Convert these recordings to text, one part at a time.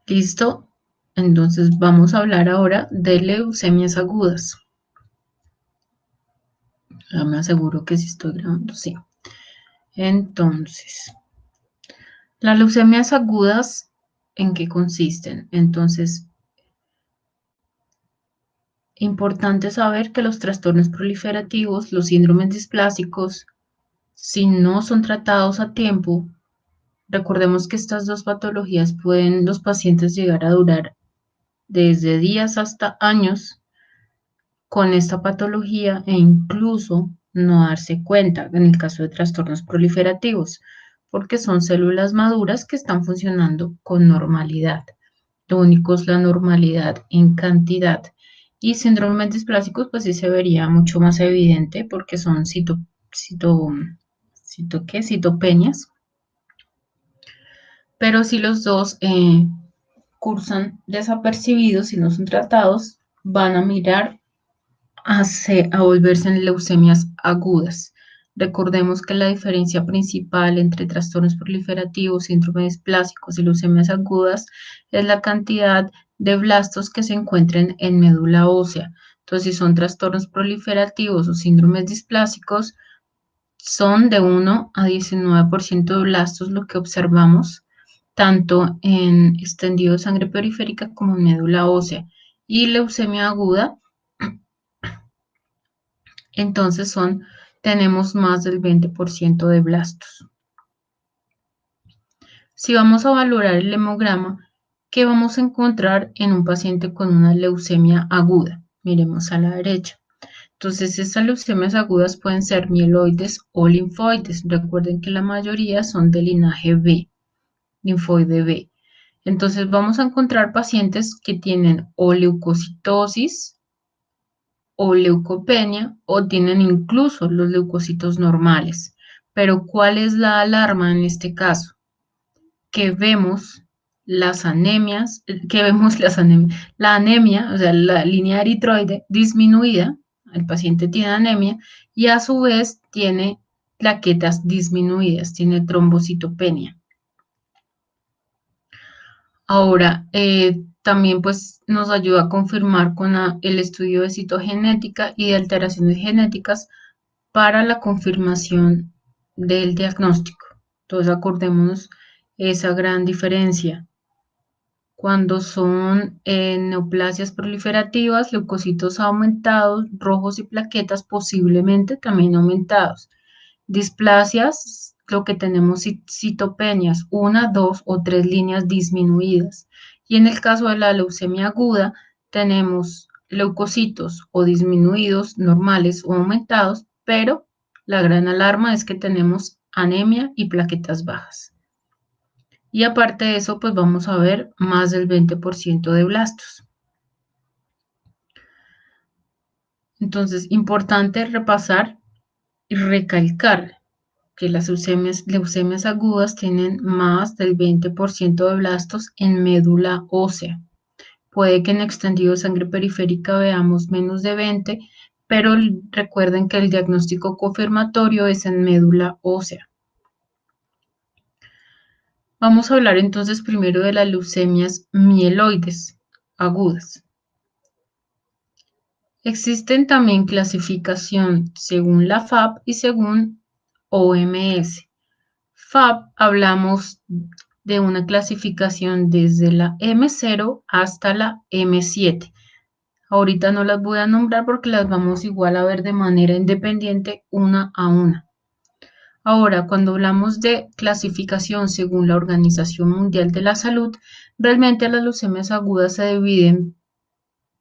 ¿Listo? Entonces vamos a hablar ahora de leucemias agudas. Ya me aseguro que sí estoy grabando, sí. Entonces, las leucemias agudas, ¿en qué consisten? Entonces, importante saber que los trastornos proliferativos, los síndromes displásicos, si no son tratados a tiempo, recordemos que estas dos patologías pueden los pacientes llegar a durar desde días hasta años con esta patología e incluso no darse cuenta en el caso de trastornos proliferativos, porque son células maduras que están funcionando con normalidad. Lo único es la normalidad en cantidad. Y síndromes displásicos, pues sí se vería mucho más evidente porque son citopenias, pero si los dos cursan desapercibidos y no son tratados, van a mirar a volverse en leucemias agudas. Recordemos que la diferencia principal entre trastornos proliferativos, síndromes displásicos y leucemias agudas es la cantidad de blastos que se encuentren en médula ósea. Entonces, si son trastornos proliferativos o síndromes displásicos, son de 1 a 19% de blastos lo que observamos tanto en extendido de sangre periférica como en médula ósea. Y leucemia aguda entonces tenemos más del 20% de blastos. Si vamos a valorar el hemograma, ¿qué vamos a encontrar en un paciente con una leucemia aguda? Miremos a la derecha. Entonces, estas leucemias agudas pueden ser mieloides o linfoides. Recuerden que la mayoría son de linaje B, linfoide B. Entonces, vamos a encontrar pacientes que tienen o leucocitosis, o leucopenia o tienen incluso los leucocitos normales. Pero ¿cuál es la alarma en este caso? Que vemos las anemias, la anemia, o sea, la línea eritroide disminuida, el paciente tiene anemia y a su vez tiene plaquetas disminuidas, tiene trombocitopenia. Ahora, también pues nos ayuda a confirmar con el estudio de citogenética y de alteraciones genéticas para la confirmación del diagnóstico. Entonces, acordémonos esa gran diferencia. Cuando son neoplasias proliferativas, leucocitos aumentados, rojos y plaquetas posiblemente también aumentados. Displasias, lo que tenemos citopenias, una, dos o tres líneas disminuidas. Y en el caso de la leucemia aguda, tenemos leucocitos o disminuidos, normales o aumentados, pero la gran alarma es que tenemos anemia y plaquetas bajas. Y aparte de eso, pues vamos a ver más del 20% de blastos. Entonces, importante repasar y recalcar que las leucemias agudas tienen más del 20% de blastos en médula ósea. Puede que en extendido de sangre periférica veamos menos de 20, pero recuerden que el diagnóstico confirmatorio es en médula ósea. Vamos a hablar entonces primero de las leucemias mieloides agudas. Existen también clasificación según la FAB y según OMS. FAB hablamos de una clasificación desde la M0 hasta la M7. Ahorita no las voy a nombrar porque las vamos igual a ver de manera independiente una a una. Ahora, cuando hablamos de clasificación según la Organización Mundial de la Salud, realmente las leucemias agudas se dividen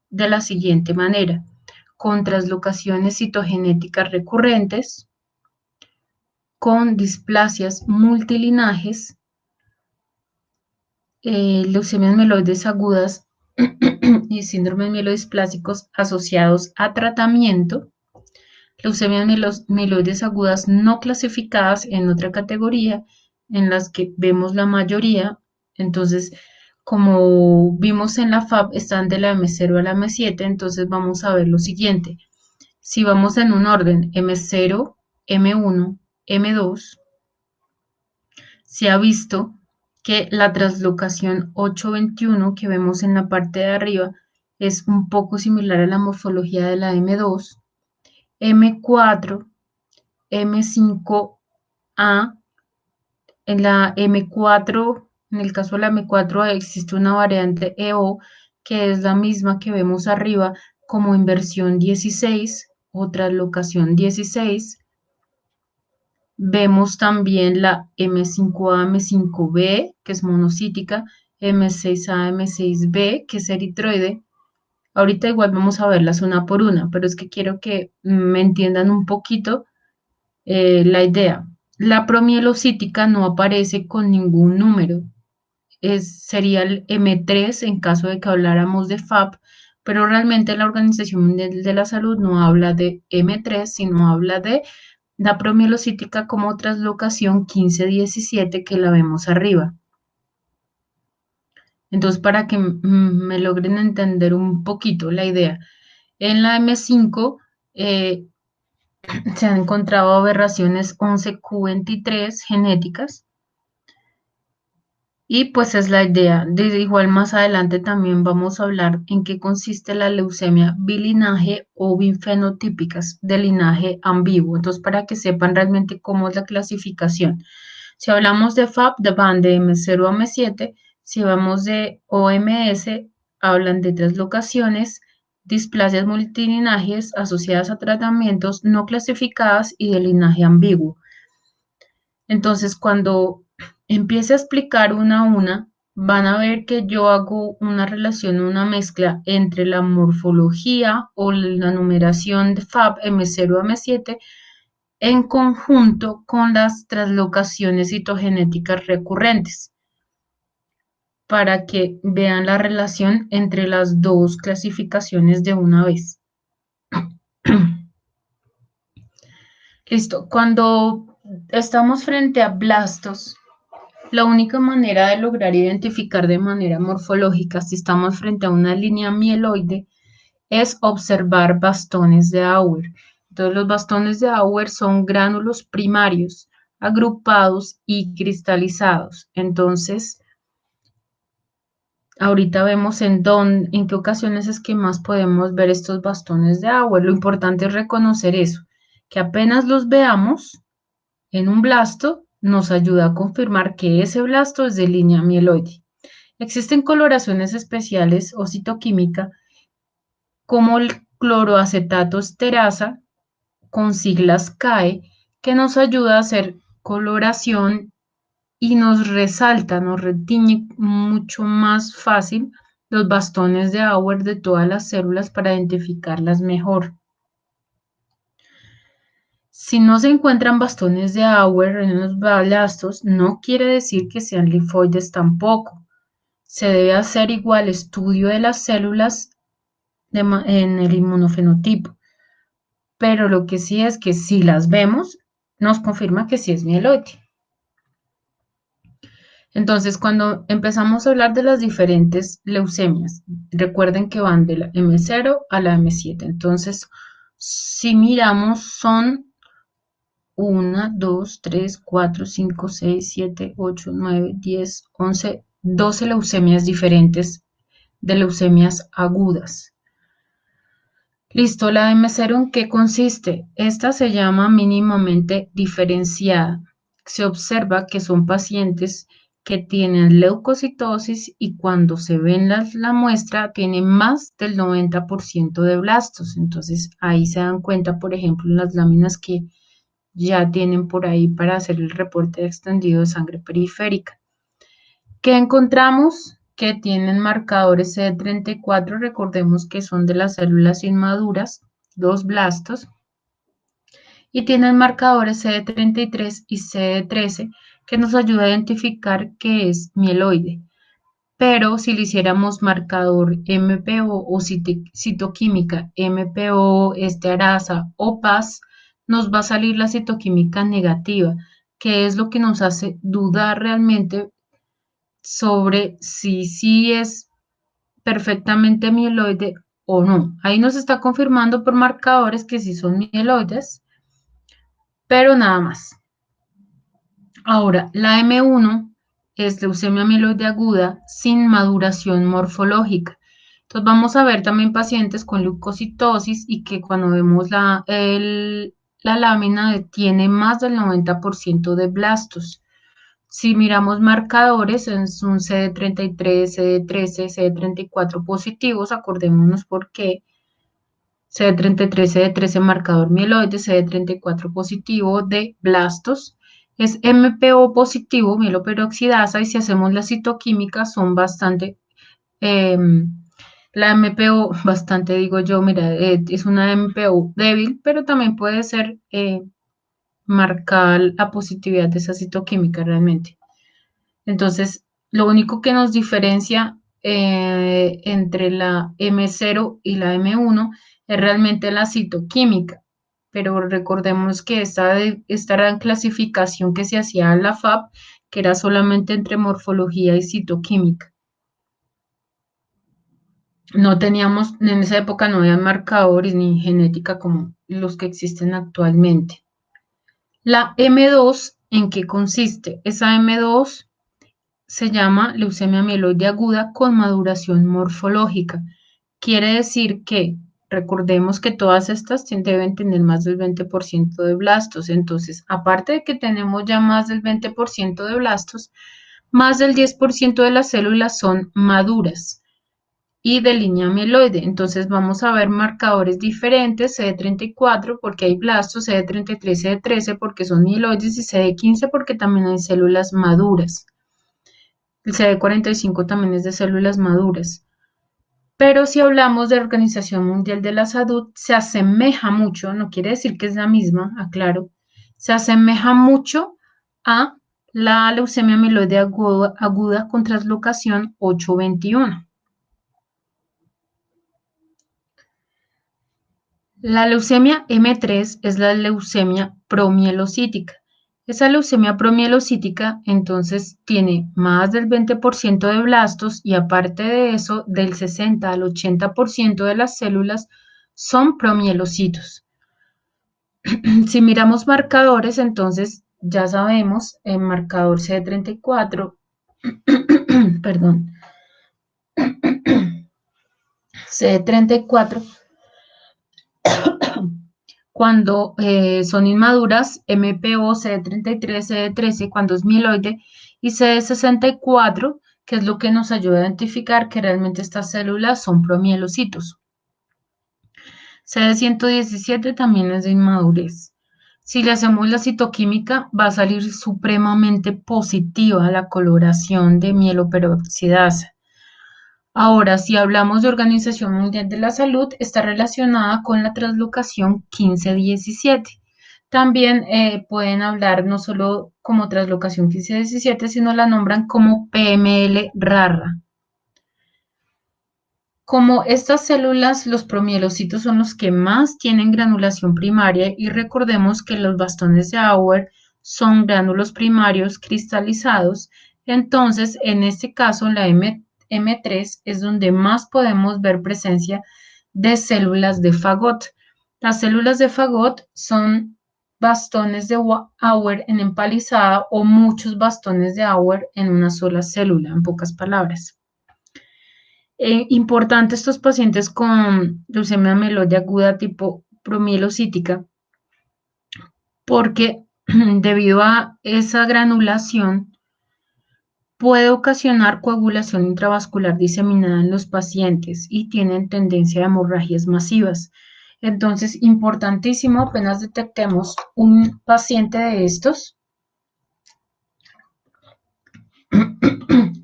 de la siguiente manera: con translocaciones citogenéticas recurrentes, con displasias multilinajes, leucemias mieloides agudas y síndromes mielodisplásicos asociados a tratamiento, leucemias mieloides agudas no clasificadas en otra categoría, en las que vemos la mayoría. Entonces, como vimos en la FAB, están de la M0 a la M7, entonces vamos a ver lo siguiente. Si vamos en un orden M0, M1, M2, se ha visto que la translocación 821 que vemos en la parte de arriba es un poco similar a la morfología de la M2, M4, M5A. En la M4, en el caso de la M4 existe una variante EO que es la misma que vemos arriba como inversión 16 o translocación 16. Vemos también la M5A, M5B, que es monocítica, M6A, M6B, que es eritroide. Ahorita igual vamos a verlas una por una, pero es que quiero que me entiendan un poquito la idea. La promielocítica no aparece con ningún número. Sería el M3 en caso de que habláramos de FAP, pero realmente la Organización Mundial de la Salud no habla de M3, sino habla de la promielocítica como translocación 1517 que la vemos arriba. Entonces, para que me logren entender un poquito la idea, en la M5 se han encontrado aberraciones 11q23 genéticas. Y pues es la idea. De igual más adelante también vamos a hablar en qué consiste la leucemia bilinaje o binfenotípicas de linaje ambiguo. Entonces, para que sepan realmente cómo es la clasificación. Si hablamos de FAP, van de M0 a M7. Si hablamos de OMS, hablan de translocaciones, displasias multilinajes asociadas a tratamientos no clasificadas y de linaje ambiguo. Entonces, cuando empiece a explicar una a una, van a ver que yo hago una relación, una mezcla entre la morfología o la numeración de FAB M0 a M7 en conjunto con las translocaciones citogenéticas recurrentes para que vean la relación entre las dos clasificaciones de una vez. Listo, cuando estamos frente a blastos, la única manera de lograr identificar de manera morfológica si estamos frente a una línea mieloide es observar bastones de Auer. Entonces, los bastones de Auer son gránulos primarios, agrupados y cristalizados. Entonces, ahorita vemos en qué ocasiones es que más podemos ver estos bastones de Auer. Lo importante es reconocer eso, que apenas los veamos, en un blasto nos ayuda a confirmar que ese blasto es de línea mieloide. Existen coloraciones especiales o citoquímica como el cloroacetato esterasa con siglas CAE que nos ayuda a hacer coloración y nos resalta, nos retiñe mucho más fácil los bastones de Auer de todas las células para identificarlas mejor. Si no se encuentran bastones de Auer en los blastos, no quiere decir que sean linfoides tampoco. Se debe hacer igual estudio de las células en el inmunofenotipo. Pero lo que sí es que si las vemos, nos confirma que sí es mieloide. Entonces, cuando empezamos a hablar de las diferentes leucemias, recuerden que van de la M0 a la M7. Entonces, si miramos, son 1, 2, 3, 4, 5, 6, 7, 8, 9, 10, 11, 12 leucemias diferentes de leucemias agudas. Listo, la M0 ¿en qué consiste? Esta se llama mínimamente diferenciada. Se observa que son pacientes que tienen leucocitosis y cuando se ven la muestra tienen más del 90% de blastos. Entonces ahí se dan cuenta, por ejemplo, en las láminas que ya tienen por ahí para hacer el reporte extendido de sangre periférica. ¿Qué encontramos? Que tienen marcadores CD34, recordemos que son de las células inmaduras, los blastos, y tienen marcadores CD33 y CD13 que nos ayuda a identificar que es mieloide. Pero si le hiciéramos marcador MPO o citoquímica MPO, esterasa o PAS, nos va a salir la citoquímica negativa, que es lo que nos hace dudar realmente sobre si sí es perfectamente mieloide o no. Ahí nos está confirmando por marcadores que sí son mieloides, pero nada más. Ahora, la M1 es leucemia mieloide aguda sin maduración morfológica. Entonces vamos a ver también pacientes con leucocitosis y que cuando vemos la lámina tiene más del 90% de blastos. Si miramos marcadores, es un CD33, CD13, CD34 positivos, acordémonos por qué. CD33, CD13 marcador mieloide, CD34 positivo de blastos. Es MPO positivo, mieloperoxidasa, y si hacemos la citoquímica son bastante, eh, la MPO bastante, digo yo, mira, es una MPO débil, pero también puede ser marcar la positividad de esa citoquímica realmente. Entonces, lo único que nos diferencia entre la M0 y la M1 es realmente la citoquímica. Pero recordemos que esta era la clasificación que se hacía en la FAB, que era solamente entre morfología y citoquímica. No teníamos, en esa época no había marcadores ni genética como los que existen actualmente. La M2, ¿en qué consiste? Esa M2 se llama leucemia mieloide aguda con maduración morfológica. Quiere decir que recordemos que todas estas deben tener más del 20% de blastos. Entonces, aparte de que tenemos ya más del 20% de blastos, más del 10% de las células son maduras y de línea mieloide. Entonces vamos a ver marcadores diferentes, CD34 porque hay blastos, CD33, CD13 porque son mieloides y CD15 porque también hay células maduras. El CD45 también es de células maduras. Pero si hablamos de Organización Mundial de la Salud, se asemeja mucho, no quiere decir que es la misma, aclaro, se asemeja mucho a la leucemia mieloide aguda con translocación 821. La leucemia M3 es la leucemia promielocítica. Esa leucemia promielocítica entonces tiene más del 20% de blastos y aparte de eso, del 60 al 80% de las células son promielocitos. Si miramos marcadores, entonces ya sabemos, el marcador CD34, perdón, CD34 cuando son inmaduras, MPO, CD33, CD13, cuando es mieloide, y CD64, que es lo que nos ayuda a identificar que realmente estas células son promielocitos. CD117 también es de inmadurez. Si le hacemos la citoquímica, va a salir supremamente positiva la coloración de mieloperoxidasa. Ahora, si hablamos de Organización Mundial de la Salud, está relacionada con la translocación 1517. También pueden hablar no solo como translocación 1517, sino la nombran como PML rara. Como estas células, los promielocitos son los que más tienen granulación primaria y recordemos que los bastones de Auer son gránulos primarios cristalizados, entonces en este caso la M3 es donde más podemos ver presencia de células de Fagot. Las células de Fagot son bastones de Auer en empalizada o muchos bastones de Auer en una sola célula, en pocas palabras. Importante estos pacientes con leucemia mieloide aguda tipo promielocítica, porque debido a esa granulación puede ocasionar coagulación intravascular diseminada en los pacientes y tienen tendencia a hemorragias masivas. Entonces, importantísimo, apenas detectemos un paciente de estos,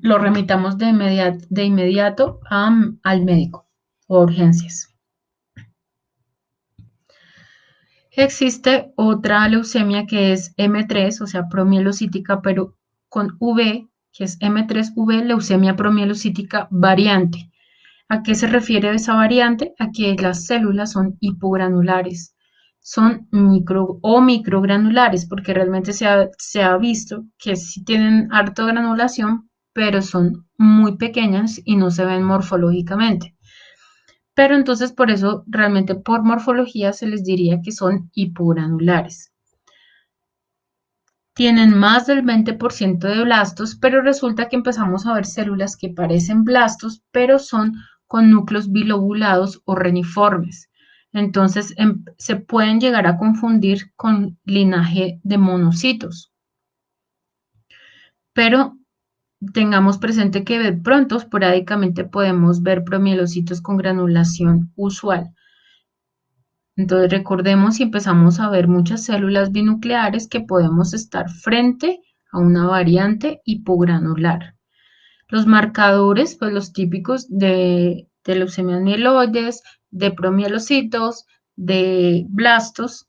lo remitamos de inmediato al médico o urgencias. Existe otra leucemia que es M3, o sea, promielocítica, pero con V, que es M3V, leucemia promielocítica variante. ¿A qué se refiere esa variante? A que las células son hipogranulares, son microgranulares, porque realmente se ha visto que sí tienen harta granulación, pero son muy pequeñas y no se ven morfológicamente. Pero entonces por eso realmente por morfología se les diría que son hipogranulares. tienen más del 20% de blastos, pero resulta que empezamos a ver células que parecen blastos, pero son con núcleos bilobulados o reniformes. Entonces se pueden llegar a confundir con linaje de monocitos. Pero tengamos presente que de pronto esporádicamente podemos ver promielocitos con granulación usual. Entonces recordemos y empezamos a ver muchas células binucleares que podemos estar frente a una variante hipogranular. Los marcadores, pues los típicos de leucemias mieloides, de promielocitos, de blastos,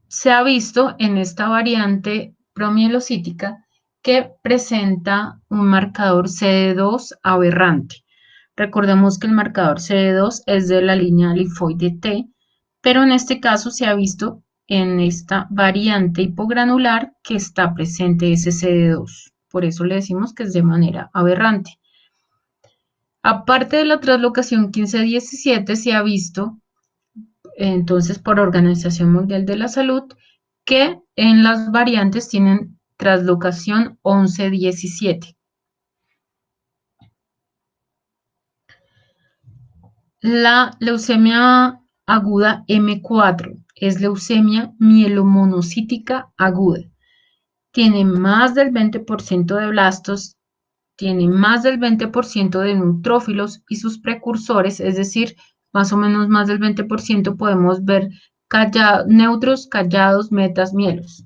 se ha visto en esta variante promielocítica que presenta un marcador CD2 aberrante. Recordemos que el marcador CD2 es de la línea linfoide T, pero en este caso se ha visto en esta variante hipogranular que está presente ese CD2. Por eso le decimos que es de manera aberrante. Aparte de la translocación 1517, se ha visto entonces por Organización Mundial de la Salud que en las variantes tienen translocación 1117. La leucemia aguda M4 es leucemia mielomonocítica aguda. Tiene más del 20% de blastos, tiene más del 20% de neutrófilos y sus precursores, es decir, más o menos más del 20% podemos ver neutros, callados, metas, mielos.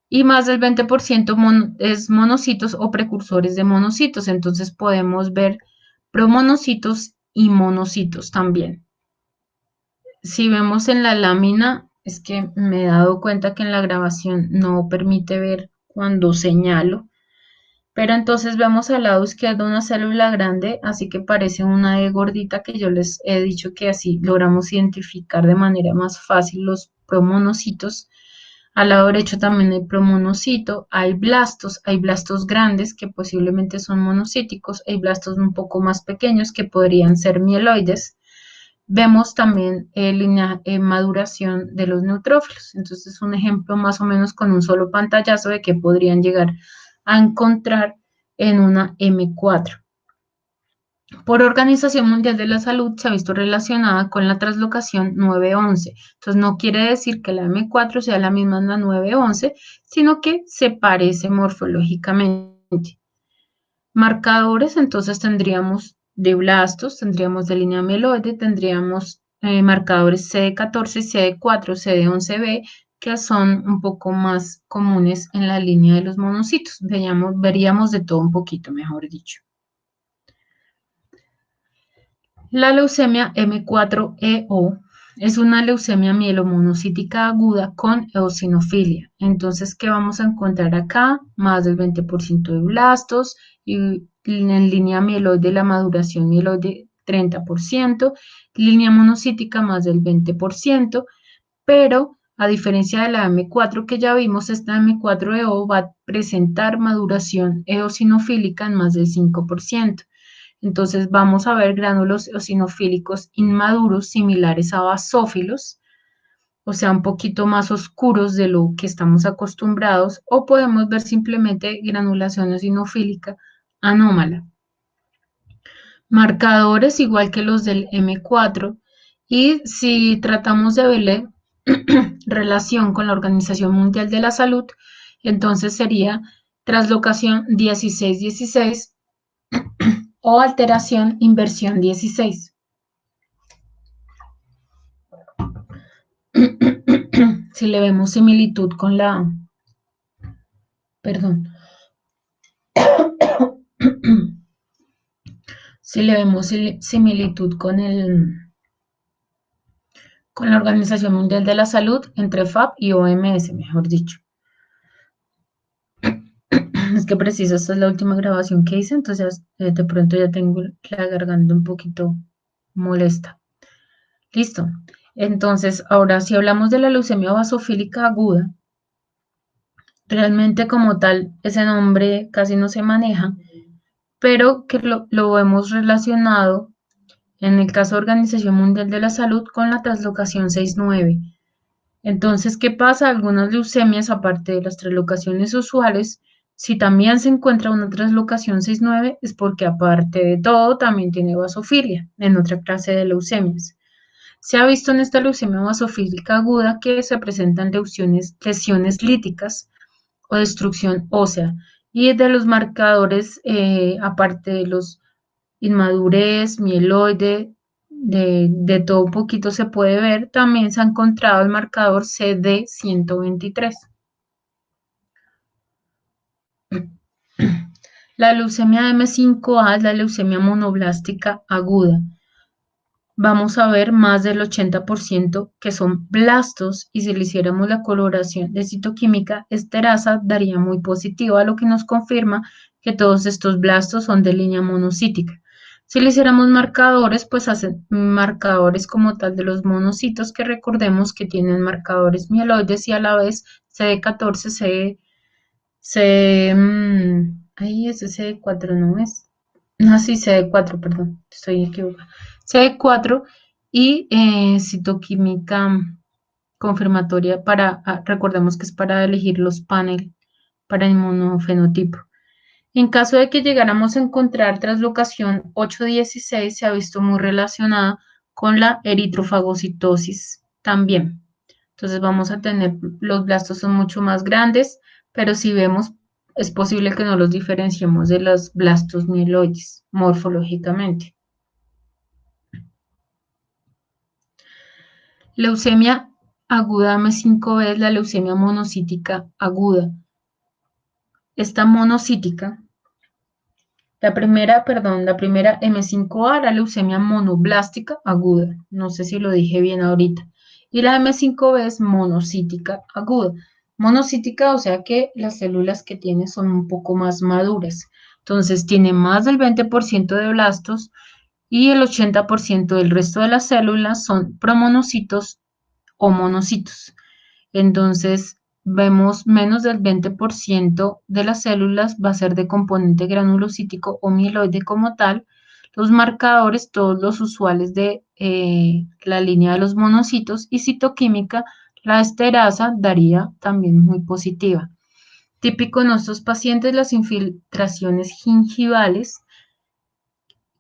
Y más del 20% es monocitos o precursores de monocitos, entonces podemos ver promonocitos y monocitos también. Si vemos en la lámina, es que me he dado cuenta que en la grabación no permite ver cuando señalo, pero entonces vemos al lado izquierdo una célula grande, así que parece una E gordita que yo les he dicho que así logramos identificar de manera más fácil los promonocitos. Al lado derecho también hay promonocito, hay blastos grandes que posiblemente son monocíticos, hay blastos un poco más pequeños que podrían ser mieloides. Vemos también maduración de los neutrófilos. Entonces es un ejemplo más o menos con un solo pantallazo de que podrían llegar a encontrar en una M4. Por Organización Mundial de la Salud se ha visto relacionada con la translocación 911. Entonces no quiere decir que la M4 sea la misma en la 911, sino que se parece morfológicamente. Marcadores, entonces tendríamos de blastos, tendríamos de línea mieloide, tendríamos marcadores CD14, CD4, CD11B, que son un poco más comunes en la línea de los monocitos. Veríamos de todo un poquito, mejor dicho. La leucemia M4EO es una leucemia mielomonocítica aguda con eosinofilia. Entonces, ¿qué vamos a encontrar acá? Más del 20% de blastos y en línea mieloide la maduración mieloide 30%, línea monocítica más del 20%, pero a diferencia de la M4 que ya vimos, esta M4EO va a presentar maduración eosinofílica en más del 5%. Entonces vamos a ver gránulos eosinofílicos inmaduros similares a basófilos, o sea, un poquito más oscuros de lo que estamos acostumbrados, o podemos ver simplemente granulación eosinofílica anómala. Marcadores igual que los del M4, y si tratamos de verle relación con la Organización Mundial de la Salud, entonces sería translocación 1616 o alteración inversión 16. Si le vemos similitud con la, perdón, si le vemos similitud con la Organización Mundial de la Salud, entre FAB y OMS, mejor dicho. Es que preciso, esta es la última grabación que hice, entonces de pronto ya tengo la garganta un poquito molesta. Listo. Entonces, ahora si hablamos de la leucemia basofílica aguda, realmente como tal ese nombre casi no se maneja, pero que lo hemos relacionado en el caso de Organización Mundial de la Salud con la translocación 6-9. Entonces, ¿qué pasa? Algunas leucemias, aparte de las translocaciones usuales, si también se encuentra una translocación 6-9, es porque aparte de todo también tiene basofilia en otra clase de leucemias. Se ha visto en esta leucemia basofílica aguda que se presentan lesiones líticas o destrucción ósea. Y de los marcadores, aparte de los inmadurez, mieloide, de todo un poquito se puede ver, también se ha encontrado el marcador CD123. La leucemia M5A es la leucemia monoblástica aguda. Vamos a ver más del 80% que son blastos y si le hiciéramos la coloración de citoquímica esterasa daría muy positiva, lo que nos confirma que todos estos blastos son de línea monocítica. Si le hiciéramos marcadores, pues hacen marcadores como tal de los monocitos que recordemos que tienen marcadores mieloides y a la vez CD14, ahí ese CD4 no es. No, sí, CD4, perdón, estoy equivocada. CD4 y citoquímica confirmatoria para, recordemos que es para elegir los paneles para inmunofenotipo. En caso de que llegáramos a encontrar translocación 816, se ha visto muy relacionada con la eritrofagocitosis también. Entonces vamos a tener, los blastos son mucho más grandes, pero si vemos, es posible que no los diferenciemos de los blastos mieloides morfológicamente. Leucemia aguda M5B es la leucemia monocítica aguda. Esta monocítica, la primera M5A, la leucemia monoblástica aguda. No sé si lo dije bien ahorita. Y la M5B es monocítica aguda. Monocítica, o sea que las células que tiene son un poco más maduras. Entonces tiene más del 20% de blastos y el 80% del resto de las células son promonocitos o monocitos. Entonces, vemos menos del 20% de las células va a ser de componente granulocítico o mieloide como tal. Los marcadores, todos los usuales de la línea de los monocitos y citoquímica, la esterasa daría también muy positiva. Típico en nuestros pacientes las infiltraciones gingivales,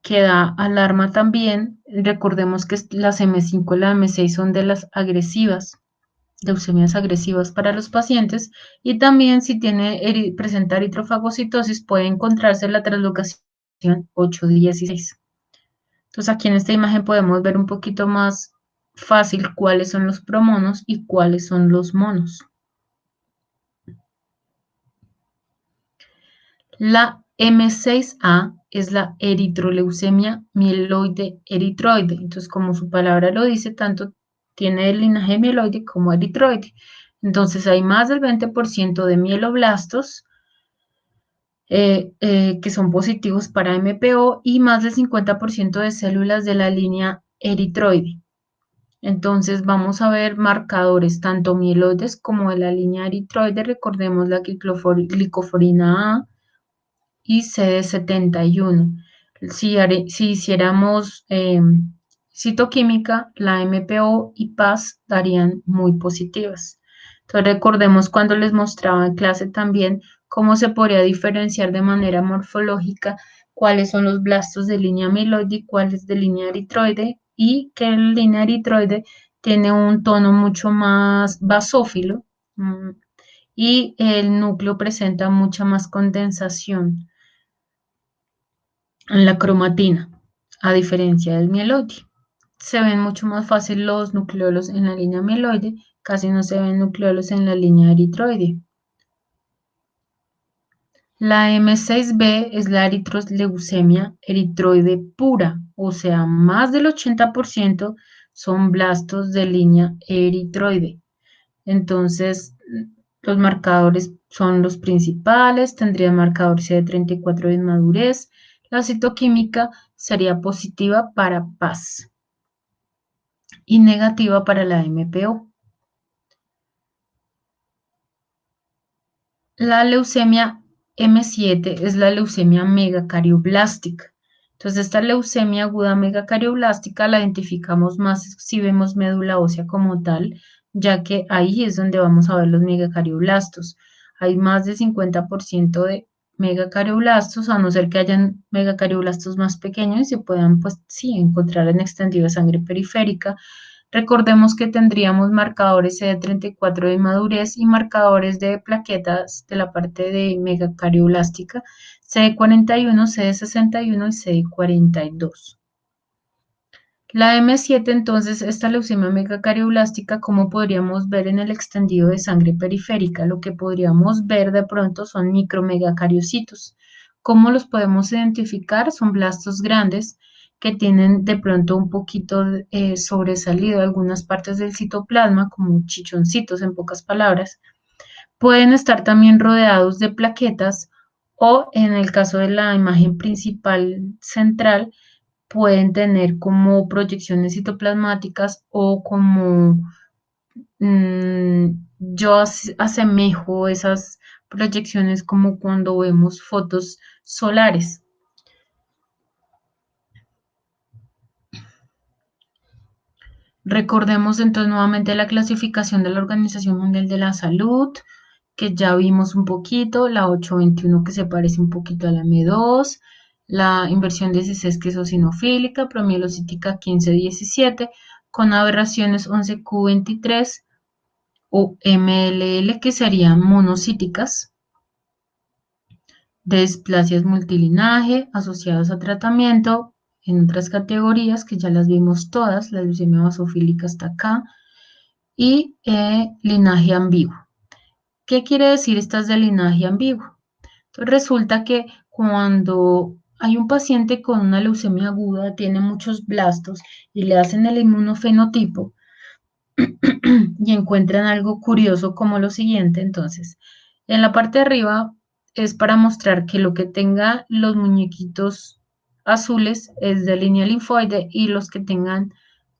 que da alarma también. Recordemos que las M5 y la M6 son de las agresivas, leucemias agresivas para los pacientes y también si presenta eritrofagocitosis puede encontrarse la translocación 816. Entonces aquí en esta imagen podemos ver un poquito más fácil cuáles son los promonos y cuáles son los monos. La M6A es la eritroleucemia mieloide eritroide. Entonces, como su palabra lo dice, tanto tiene el linaje mieloide como eritroide. Entonces, hay más del 20% de mieloblastos que son positivos para MPO y más del 50% de células de la línea eritroide. Entonces, vamos a ver marcadores tanto mieloides como de la línea eritroide. Recordemos la glicoforina A y CD71. Si hiciéramos citoquímica, la MPO y PAS darían muy positivas. Entonces recordemos cuando les mostraba en clase también cómo se podría diferenciar de manera morfológica cuáles son los blastos de línea mieloide y cuáles de línea eritroide y que la línea eritroide tiene un tono mucho más basófilo y el núcleo presenta mucha más condensación en la cromatina, a diferencia del mieloide. Se ven mucho más fácil los nucleolos en la línea mieloide, casi no se ven nucleolos en la línea eritroide. La M6B es la eritroleucemia eritroide pura, o sea, más del 80% son blastos de línea eritroide. Entonces, los marcadores son los principales, tendría marcador CD34 de inmadurez, la citoquímica sería positiva para PAS y negativa para la MPO. La leucemia M7 es la leucemia megacarioblástica. Entonces, esta leucemia aguda megacarioblástica la identificamos más si vemos médula ósea como tal. ya que ahí es donde vamos a ver los megacardioblastos. Hay más de 50% de megacardioblastos, a no ser que hayan megacardioblastos más pequeños y se puedan, pues sí, encontrar en extendido de sangre periférica. Recordemos que tendríamos marcadores CD34 de madurez y marcadores de plaquetas de la parte de megacarioblástica, CD41, CD61 y CD42. La M7, entonces, esta leucemia megacarioblástica, como podríamos ver en el extendido de sangre periférica, lo que podríamos ver de pronto son micromegacariocitos. ¿Cómo los podemos identificar? Son blastos grandes que tienen de pronto un poquito sobresalido algunas partes del citoplasma, como chichoncitos en pocas palabras. Pueden estar también rodeados de plaquetas o, en el caso de la imagen principal central, pueden tener como proyecciones citoplasmáticas o como yo asemejo esas proyecciones como cuando vemos fotos solares. Recordemos entonces nuevamente la clasificación de la Organización Mundial de la Salud, que ya vimos un poquito, la 821 que se parece un poquito a la M2, la inversión 16 que es eosinofílica, promielocítica 15-17, con aberraciones 11Q23 o MLL que serían monocíticas, displasias multilinaje asociadas a tratamiento, en otras categorías que ya las vimos todas, la leucemia basofílica hasta acá, y linaje ambiguo. ¿Qué quiere decir estas de linaje ambiguo? Entonces resulta que cuando hay un paciente con una leucemia aguda, tiene muchos blastos y le hacen el inmunofenotipo y encuentran algo curioso como lo siguiente, entonces, en la parte de arriba es para mostrar que lo que tenga los muñequitos azules es de línea linfoide y los que tengan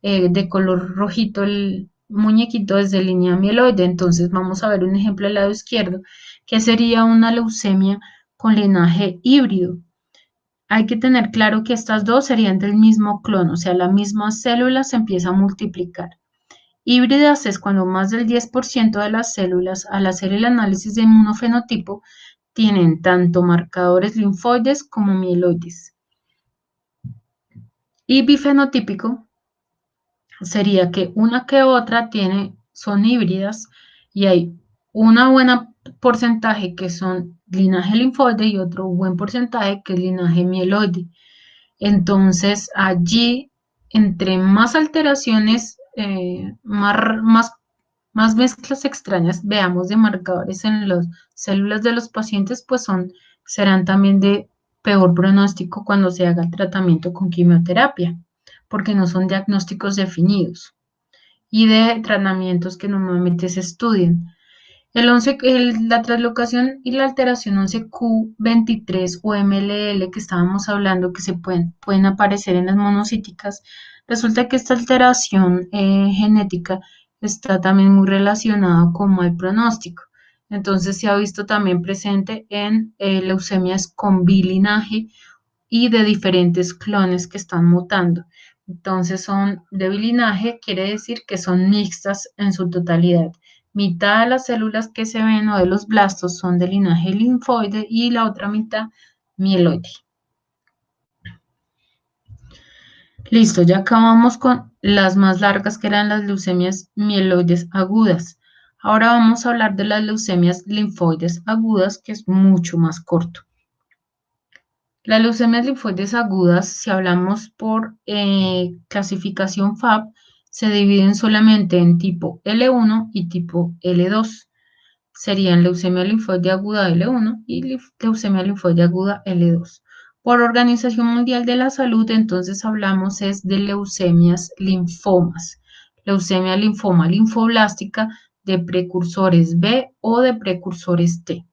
de color rojito el muñequito es de línea mieloide. Entonces vamos a ver un ejemplo del lado izquierdo, que sería una leucemia con linaje híbrido. Hay que tener claro que estas dos serían del mismo clon, o sea, la misma célula se empieza a multiplicar. Híbridas es cuando más del 10% de las células, al hacer el análisis de inmunofenotipo, tienen tanto marcadores linfoides como mieloides. Y bifenotípico sería que una que otra son híbridas y hay una buena porcentaje que son linaje linfoide y otro buen porcentaje que es linaje mieloide. Entonces, allí, entre más alteraciones, más mezclas extrañas veamos de marcadores en las células de los pacientes, pues serán también de peor pronóstico cuando se haga el tratamiento con quimioterapia, porque no son diagnósticos definidos y de tratamientos que normalmente se estudian. La translocación y la alteración 11Q23 o MLL que estábamos hablando que pueden aparecer en las monocíticas, resulta que esta alteración genética está también muy relacionada con mal pronóstico. Entonces se ha visto también presente en leucemias con bilinaje y de diferentes clones que están mutando. Entonces son de bilinaje, quiere decir que son mixtas en su totalidad. Mitad de las células que se ven o de los blastos son de linaje linfoide y la otra mitad mieloide. Listo, ya acabamos con las más largas que eran las leucemias mieloides agudas. Ahora vamos a hablar de las leucemias linfoides agudas, que es mucho más corto. Las leucemias linfoides agudas, si hablamos por clasificación FAB, se dividen solamente en tipo L1 y tipo L2. Serían leucemia linfoide aguda L1 y leucemia linfoide aguda L2. Por Organización Mundial de la Salud, entonces hablamos es de leucemias linfomas. Leucemia linfoma linfoblástica de precursores B o de precursores T.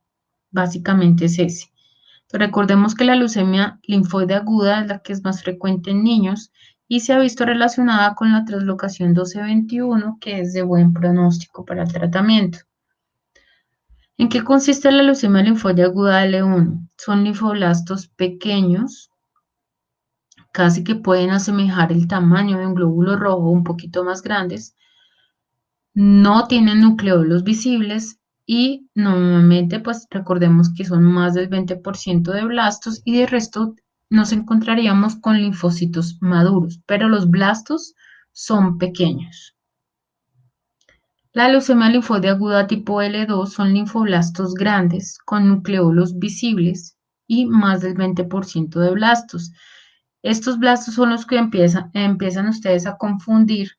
Básicamente es ese. Recordemos que la leucemia linfoide aguda es la que es más frecuente en niños y se ha visto relacionada con la translocación 12-21, que es de buen pronóstico para el tratamiento. ¿En qué consiste la leucemia linfoide aguda L1? Son linfoblastos pequeños, casi que pueden asemejar el tamaño de un glóbulo rojo, un poquito más grandes, no tienen nucleolos visibles y normalmente pues recordemos que son más del 20% de blastos y de resto nos encontraríamos con linfocitos maduros, pero los blastos son pequeños. La leucemia linfoide aguda tipo L2 son linfoblastos grandes con nucleolos visibles y más del 20% de blastos. Estos blastos son los que empiezan ustedes a confundir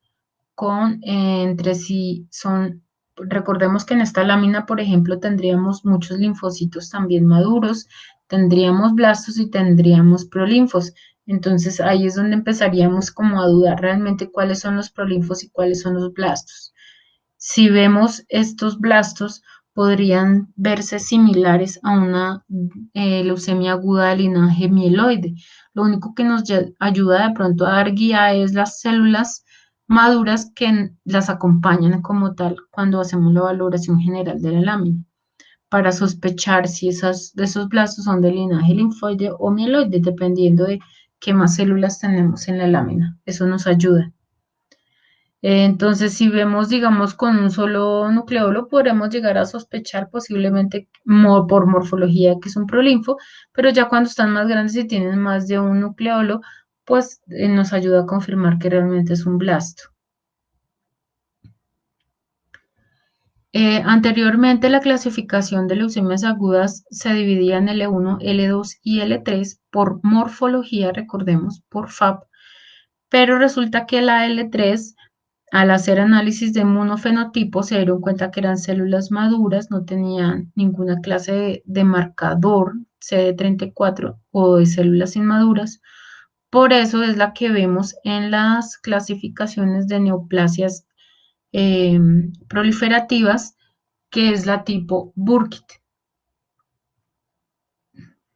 con entre sí son, recordemos que en esta lámina, por ejemplo, tendríamos muchos linfocitos también maduros, tendríamos blastos y tendríamos prolinfos. Entonces ahí es donde empezaríamos como a dudar realmente cuáles son los prolinfos y cuáles son los blastos. Si vemos estos blastos, podrían verse similares a una leucemia aguda de linaje mieloide. Lo único que nos ayuda de pronto a dar guía es las células maduras que las acompañan como tal cuando hacemos la valoración general de la lámina, para sospechar si de esos blastos son de linaje linfoide o mieloide, dependiendo de qué más células tenemos en la lámina. Eso nos ayuda. Entonces, si vemos, digamos, con un solo nucleolo, podremos llegar a sospechar posiblemente por morfología que es un prolinfo, pero ya cuando están más grandes y tienen más de un nucleolo, pues nos ayuda a confirmar que realmente es un blasto. Anteriormente, la clasificación de leucemias agudas se dividía en L1, L2 y L3 por morfología, recordemos, por FAP, pero resulta que la L3, al hacer análisis de monofenotipo, se dieron cuenta que eran células maduras, no tenían ninguna clase de marcador CD34 o de células inmaduras. Por eso es la que vemos en las clasificaciones de neoplasias proliferativas, que es la tipo Burkitt.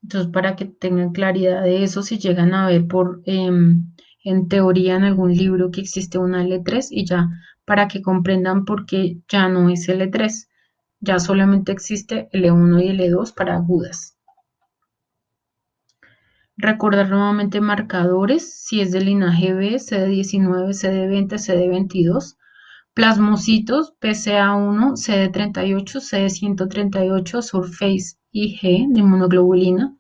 Entonces, para que tengan claridad de eso, si llegan a ver en teoría en algún libro que existe una L3 y ya, para que comprendan por qué ya no es L3, ya solamente existe L1 y L2 para agudas. Recordar nuevamente marcadores, si es de linaje B, CD19, CD20, CD22, plasmocitos, PCA1, CD38, CD138, Surface IG de inmunoglobulina,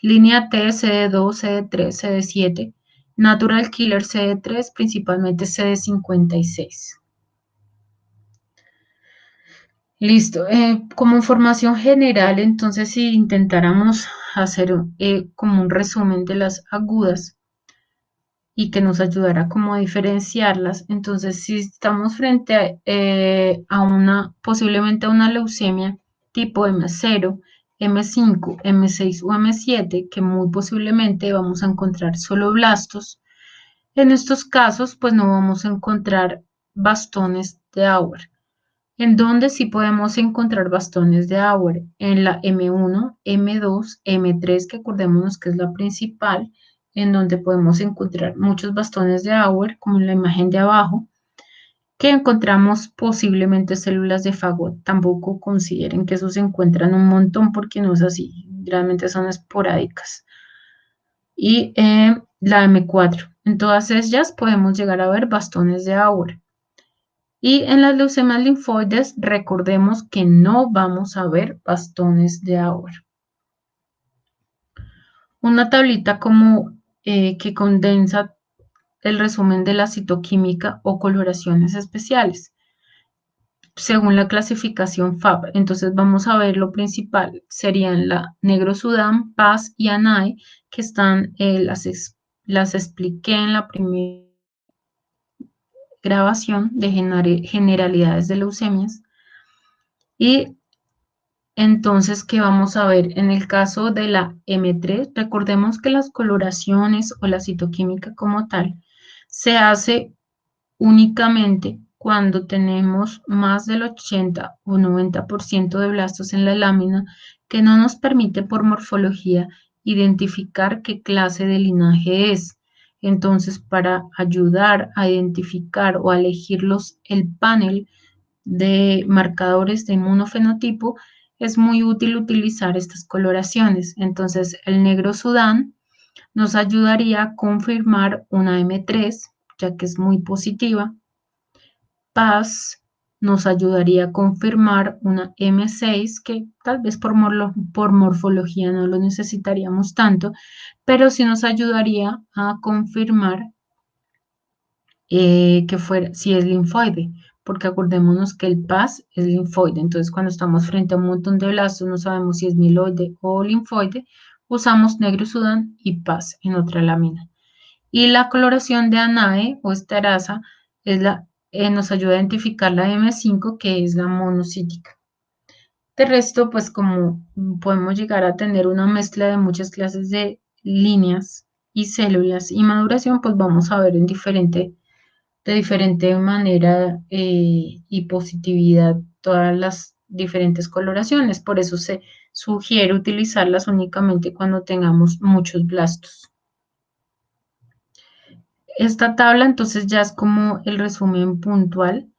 línea T, CD2, CD3, CD7, Natural Killer CD3, principalmente CD56. Listo. Como información general, entonces, si intentáramos hacer como un resumen de las agudas y que nos ayudara como a diferenciarlas, entonces, si estamos frente a una, posiblemente a una leucemia tipo M0, M5, M6 o M7, que muy posiblemente vamos a encontrar solo blastos. En estos casos, pues no vamos a encontrar bastones de Auer. ¿En dónde sí podemos encontrar bastones de Auer? En la M1, M2, M3, que acordémonos que es la principal, en donde podemos encontrar muchos bastones de Auer, como en la imagen de abajo, que encontramos posiblemente células de Fagot. Tampoco consideren que eso se encuentran un montón porque no es así, realmente son esporádicas. Y la M4. En todas ellas podemos llegar a ver bastones de Auer. Y en las leucemias linfoides, recordemos que no vamos a ver bastones de Auer. Una tablita como que condensa el resumen de la citoquímica o coloraciones especiales, según la clasificación FAB. Entonces vamos a ver lo principal, serían la negro Sudán, Paz y ANAE, que están, las expliqué en la primera grabación de generalidades de leucemias. Y entonces, ¿qué vamos a ver? En el caso de la M3, recordemos que las coloraciones o la citoquímica como tal se hace únicamente cuando tenemos más del 80 o 90% de blastos en la lámina, que no nos permite por morfología identificar qué clase de linaje es. Entonces, para ayudar a identificar o a elegir el panel de marcadores de inmunofenotipo, es muy útil utilizar estas coloraciones. Entonces, el negro Sudán nos ayudaría a confirmar una M3, ya que es muy positiva. Paz nos ayudaría a confirmar una M6, que tal vez por morfología no lo necesitaríamos tanto, pero sí nos ayudaría a confirmar que fuera, si es linfoide, porque acordémonos que el PAS es linfoide. Entonces, cuando estamos frente a un montón de blastos, no sabemos si es mieloide o linfoide, usamos negro Sudán y PAS en otra lámina. Y la coloración de ANAE o esterasa nos ayuda a identificar la M5, que es la monocítica. De resto, pues como podemos llegar a tener una mezcla de muchas clases de líneas y células y maduración, pues vamos a ver de diferente manera y positividad todas las diferentes coloraciones. Por eso se sugiere utilizarlas únicamente cuando tengamos muchos blastos. Esta tabla entonces ya es como el resumen puntual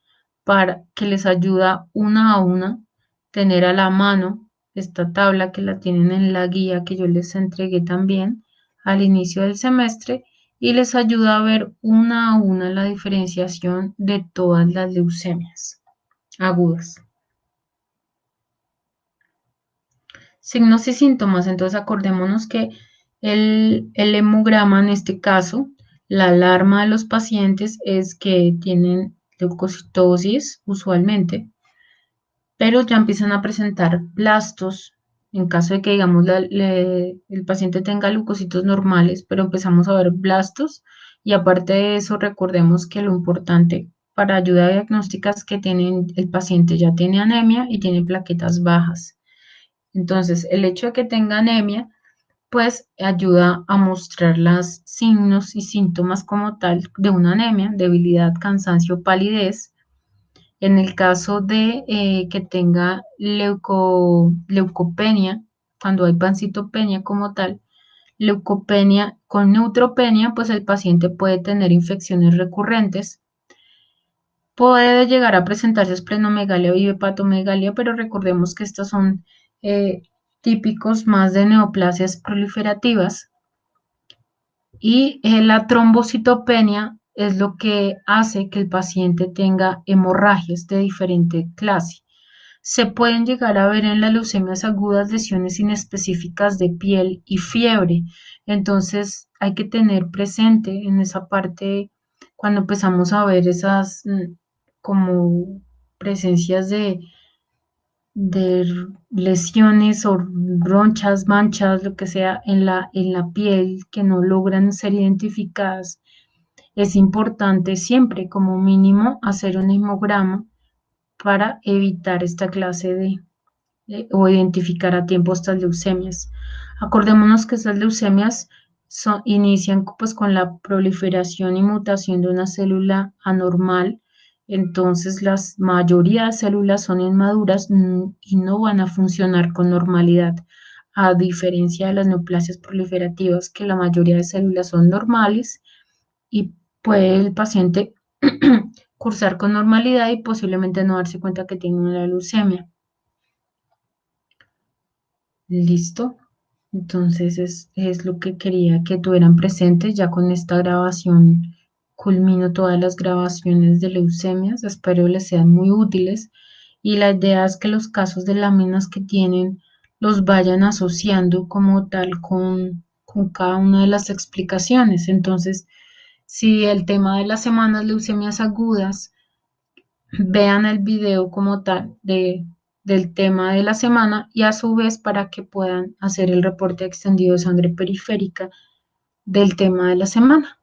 para que les ayuda una a una tener a la mano esta tabla, que la tienen en la guía que yo les entregué también al inicio del semestre, y les ayuda a ver una a una la diferenciación de todas las leucemias agudas. Signos y síntomas. Entonces acordémonos que el hemograma en este caso, la alarma de los pacientes es que tienen leucocitosis usualmente, pero ya empiezan a presentar blastos en caso de que, digamos, el paciente tenga leucocitos normales, pero empezamos a ver blastos. Y aparte de eso, recordemos que lo importante para ayuda diagnóstica es que el paciente ya tiene anemia y tiene plaquetas bajas. Entonces, el hecho de que tenga anemia, pues ayuda a mostrar los signos y síntomas como tal de una anemia: debilidad, cansancio, palidez. En el caso de que tenga leucopenia, cuando hay pancitopenia como tal, leucopenia con neutropenia, pues el paciente puede tener infecciones recurrentes. Puede llegar a presentarse esplenomegalia o hepatomegalia, pero recordemos que estos son eh, típicos más de neoplasias proliferativas. Y la trombocitopenia es lo que hace que el paciente tenga hemorragias de diferente clase. Se pueden llegar a ver en las leucemias agudas lesiones inespecíficas de piel y fiebre. Entonces hay que tener presente en esa parte, cuando empezamos a ver esas como presencias de lesiones o ronchas, manchas, lo que sea en la piel que no logran ser identificadas. Es importante siempre, como mínimo, hacer un hemograma para evitar esta clase o identificar a tiempo estas leucemias. Acordémonos que estas leucemias inician pues con la proliferación y mutación de una célula anormal. Entonces la mayoría de células son inmaduras y no van a funcionar con normalidad, a diferencia de las neoplasias proliferativas, que la mayoría de células son normales y puede el paciente cursar con normalidad y posiblemente no darse cuenta que tiene una leucemia. Listo. Entonces es lo que quería que tuvieran presentes. Ya con esta grabación culmino todas las grabaciones de leucemias. Espero les sean muy útiles. Y la idea es que los casos de láminas que tienen los vayan asociando como tal con cada una de las explicaciones. Entonces, si el tema de la semana es leucemias agudas, vean el video como tal del tema de la semana, y a su vez para que puedan hacer el reporte extendido de sangre periférica del tema de la semana.